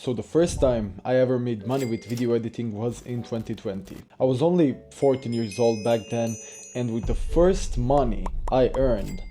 So the first time I ever made money with video editing was in 2020. I was only 14 years old back then, and with the first money I earned,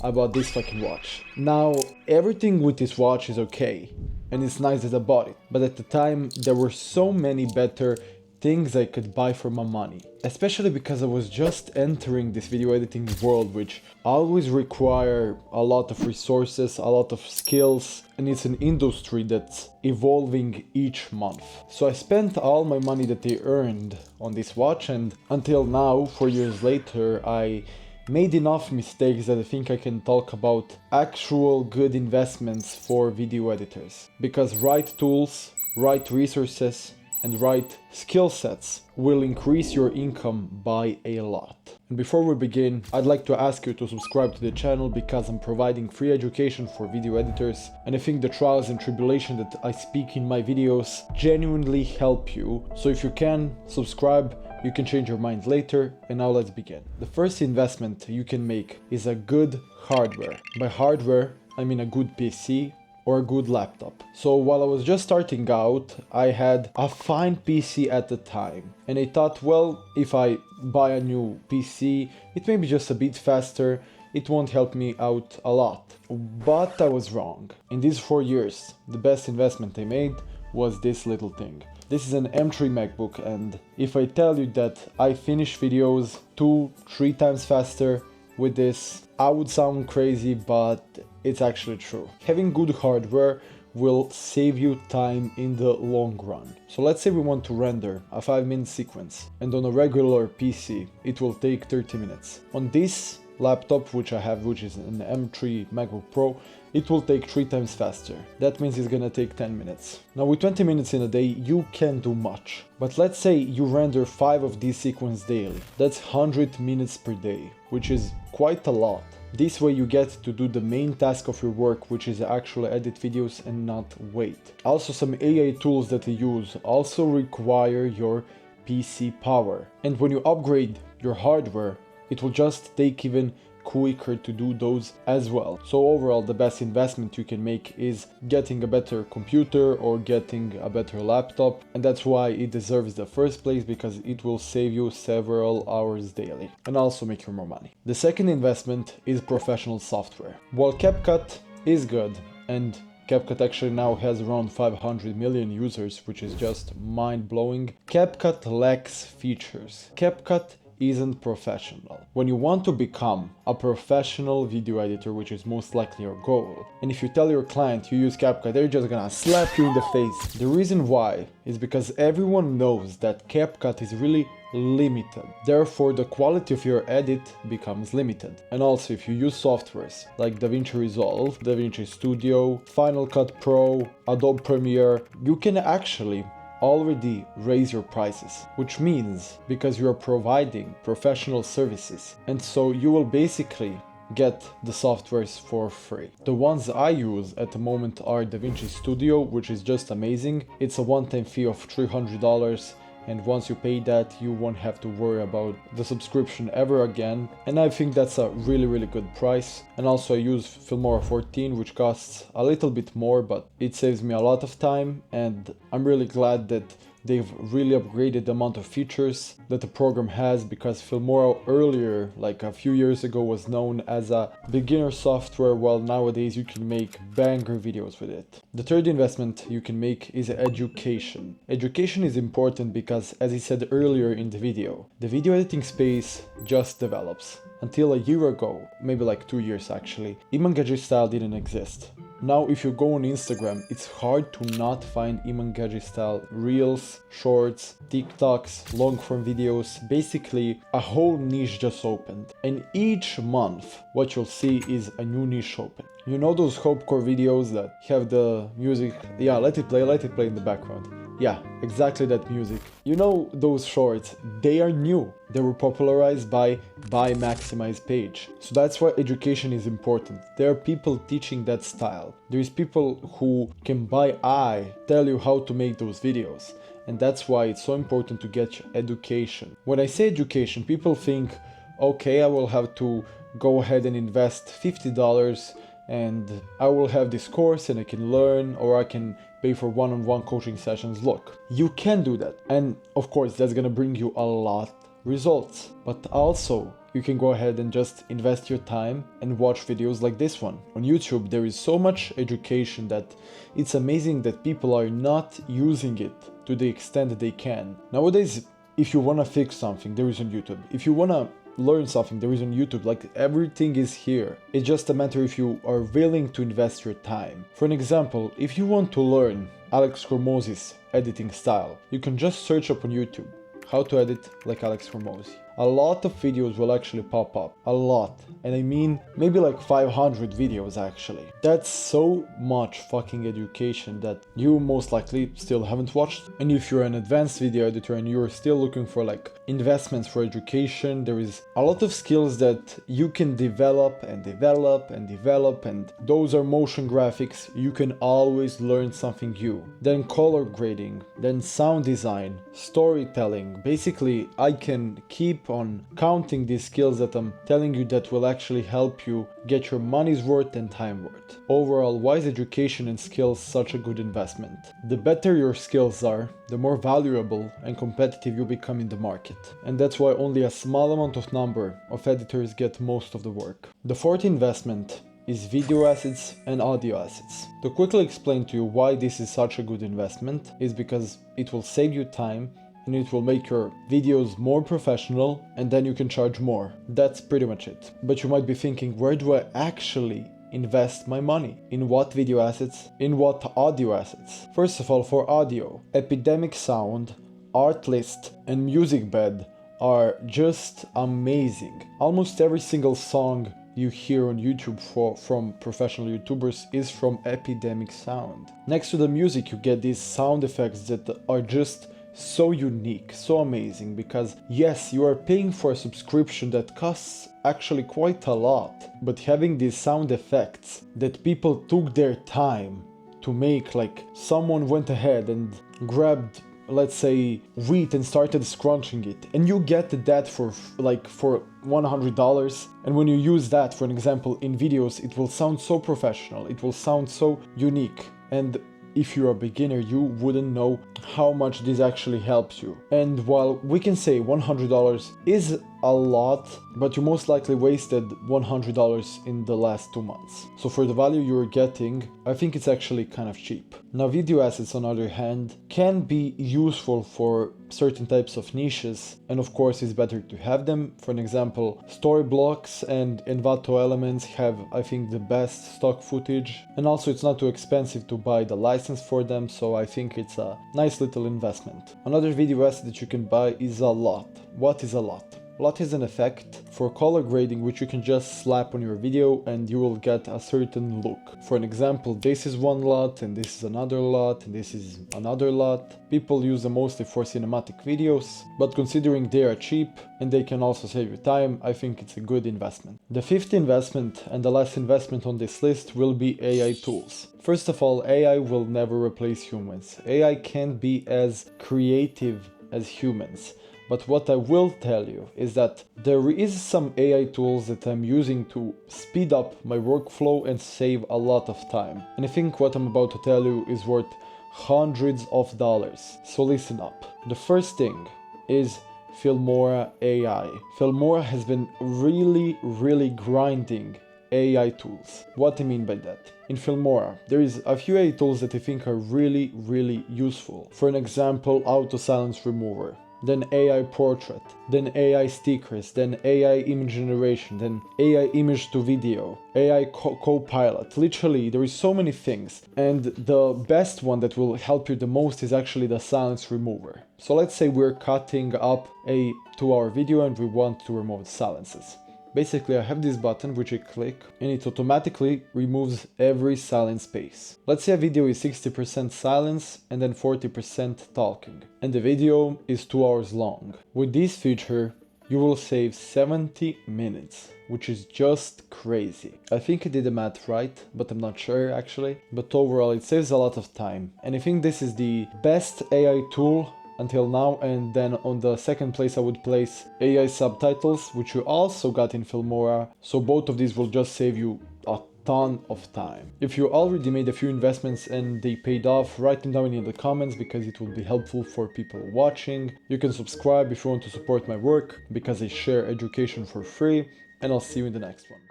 I bought this fucking watch. Now, everything with this watch is okay, and it's nice that I bought it, but at the time there were so many better things I could buy for my money, especially because I was just entering this video editing world, which always require a lot of resources, a lot of skills, and it's an industry that's evolving each month. So I spent all my money that I earned on this watch, and until now, 4 years later, I made enough mistakes that I think I can talk about actual good investments for video editors. Because right tools, right resources, and right skill sets will increase your income by a lot. And before we begin, I'd like to ask you to subscribe to the channel because I'm providing free education for video editors, and I think the trials and tribulations that I speak in my videos genuinely help you. So if you can, subscribe, you can change your mind later, and now let's begin. The first investment you can make is a good hardware. By hardware, I mean a good PC or a good laptop. So while I was just starting out, I had a fine PC at the time, and I thought, well, if I buy a new PC, it may be just a bit faster, it won't help me out a lot. But I was wrong. In these 4 years, the best investment I made was this little thing. This is an M3 MacBook, and if I tell you that I finish videos 2-3 times faster with this, I would sound crazy, but it's actually true. Having good hardware will save you time in the long run. So let's say we want to render a 5-minute sequence, and on a regular PC it will take 30 minutes. On this laptop, which I have, which is an M3 MacBook Pro, it will take 3 times faster. That means it's gonna take 10 minutes. Now with 20 minutes in a day, you can't do much. But let's say you render 5 of these sequences daily. That's 100 minutes per day, which is quite a lot. This way you get to do the main task of your work, which is actually edit videos and not wait. Also, some AI tools that I use also require your PC power. And when you upgrade your hardware, it will just take even quicker to do those as well. So overall, the best investment you can make is getting a better computer or getting a better laptop, and that's why it deserves the first place, because it will save you several hours daily and also make you more money. The second investment is professional software. While CapCut is good, and CapCut actually now has around 500 million users, which is just mind-blowing, CapCut lacks features. CapCut isn't professional. When you want to become a professional video editor, which is most likely your goal, and if you tell your client you use CapCut, they're just gonna slap you in the face. The reason why is because everyone knows that CapCut is really limited. Therefore, the quality of your edit becomes limited. And also, if you use softwares like DaVinci Resolve, DaVinci Studio, Final Cut Pro, Adobe Premiere, you can actually already raise your prices, which means because you are providing professional services, and so you will basically get the softwares for free. The ones I use at the moment are DaVinci Studio, which is just amazing. It's a one-time fee of $300, and once you pay that, you won't have to worry about the subscription ever again, and I think that's a really good price. And also I use Filmora 14, which costs a little bit more, but it saves me a lot of time, and I'm really glad that they've really upgraded the amount of features that the program has, because Filmora earlier, like a few years ago, was known as a beginner software, while nowadays you can make banger videos with it. The third investment you can make is education. Education is important because, as I said earlier in the video editing space just develops. Until a year ago, maybe like 2 years actually, Iman style didn't exist. Now if you go on Instagram, it's hard to not find Iman style reels, shorts, TikToks, long form videos. Basically a whole niche just opened, and each month what you'll see is a new niche open. You know those hopecore videos that have the music, yeah, let it play in the background. Yeah, exactly that music. You know those shorts, they are new. They were popularized by Maximize page. So that's why education is important. There are people teaching that style. There is people who can by eye tell you how to make those videos. And that's why it's so important to get education. When I say education, people think, okay, I will have to go ahead and invest $50 and I will have this course and I can learn, or I can pay for one-on-one coaching sessions. Look, you can do that. And of course, that's gonna bring you a lot results. But also, you can go ahead and just invest your time and watch videos like this one. On YouTube, there is so much education that it's amazing that people are not using it to the extent that they can. Nowadays, if you wanna fix something, there is on YouTube. If you wanna learn something, there is on YouTube. Like, everything is here. It's just a matter if you are willing to invest your time. For an example, if you want to learn Alex Hormozi's editing style, you can just search up on YouTube how to edit like Alex Hormozi. A lot of videos will actually pop up, a lot, and I mean maybe like 500 videos actually. That's so much fucking education that you most likely still haven't watched. And if you're an advanced video editor and you're still looking for like investments for education, there is a lot of skills that you can develop and develop and develop, and those are motion graphics. You can always learn something new. Then color grading, then sound design, storytelling. Basically, I can keep on counting these skills that I'm telling you that will actually help you get your money's worth and time worth. Overall, why is education and skills such a good investment? The better your skills are, the more valuable and competitive you become in the market. And that's why only a small amount of number of editors get most of the work. The fourth investment is video assets and audio assets. To quickly explain to you why this is such a good investment is because it will save you time and it will make your videos more professional, and then you can charge more. That's pretty much it. But you might be thinking, where do I actually invest my money? In what video assets? In what audio assets? First of all, for audio, Epidemic Sound, Artlist, and MusicBed are just amazing. Almost every single song you hear on YouTube from professional YouTubers is from Epidemic Sound. Next to the music, you get these sound effects that are just so unique, so amazing, because yes, you are paying for a subscription that costs actually quite a lot, but having these sound effects that people took their time to make, like someone went ahead and grabbed, let's say, wheat and started scrunching it, and you get that for $100, and when you use that, for an example, in videos, it will sound so professional, it will sound so unique, and if you're a beginner, you wouldn't know how much this actually helps you. And while we can say $100 is a lot, but you most likely wasted $100 in the last 2 months. So for the value you're getting, I think it's actually kind of cheap. Now, video assets, on the other hand, can be useful for certain types of niches, and of course it's better to have them. For an example, Storyblocks and Envato Elements have, I think, the best stock footage, and also it's not too expensive to buy the license for them, so I think it's a nice little investment. Another video asset that you can buy is a LUT. What is a LUT? LUT is an effect for color grading which you can just slap on your video and you will get a certain look. For an example, this is one LUT and this is another LUT and this is another LUT. People use them mostly for cinematic videos, but considering they are cheap and they can also save you time, I think it's a good investment. The fifth investment and the last investment on this list will be AI tools. First of all, AI will never replace humans. AI can't be as creative as humans. But what I will tell you is that there is some AI tools that I'm using to speed up my workflow and save a lot of time. And I think what I'm about to tell you is worth hundreds of dollars. So listen up. The first thing is Filmora AI. Filmora has been really grinding AI tools. What I mean by that? In Filmora, there is a few AI tools that I think are really useful. For an example, Auto Silence Remover, then AI Portrait, then AI Stickers, then AI Image Generation, then AI Image to Video, AI Copilot. Literally, there is so many things. And the best one that will help you the most is actually the Silence Remover. So let's say we're cutting up a 2-hour video and we want to remove the silences. Basically, I have this button which I click and it automatically removes every silent space. Let's say a video is 60% silence and then 40% talking, and the video is 2 hours long. With this feature, you will save 70 minutes, which is just crazy. I think I did the math right, but I'm not sure actually. But overall, it saves a lot of time, and I think this is the best AI tool until now. And then on the second place I would place AI subtitles, which you also got in Filmora. So both of these will just save you a ton of time. If you already made a few investments and they paid off, write them down in the comments because it will be helpful for people watching. You can subscribe if you want to support my work because I share education for free, and I'll see you in the next one.